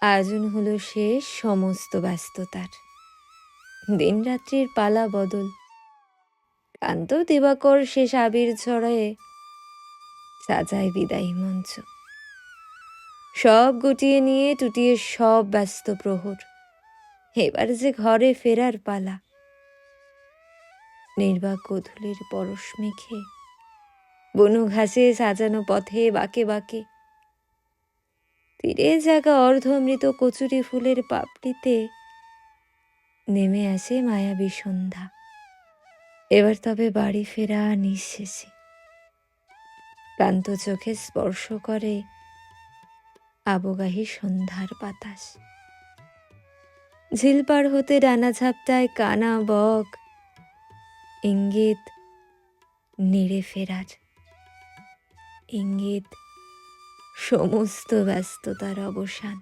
আয়োজন হলো শেষ সমস্ত ব্যস্ততার। দিনরাত্রির পালা বদল। ক্লান্ত দিবাকর শেষ আবির ছড়ায়ে সাজায় বিদায়ী মঞ্চ। সব গুটিয়ে নিয়ে টুটিয়ে সব ব্যস্ত প্রহর। এবার যে ঘরে ফেরার পালা। নির্বাক গোধূলির পরশ মেখে বনু ঘাসে সাজানো পথে বাঁকে বাঁকে তীরে জাগা অর্ধমৃত কচুরি ফুলের পাপড়িতে নেমে আসে মায়াবী সন্ধ্যা। এবার তবে বাড়ি ফেরা নিঃশেষে ক্লান্ত চোখে স্পর্শ করে আবগাহী সন্ধ্যার বাতাস। ঝিল পার হতে ডানা ঝাপটায় কানা বক, ইঙ্গিত নিড়ে ফেরার, ইঙ্গিত সমস্ত ব্যস্ততার অবসান।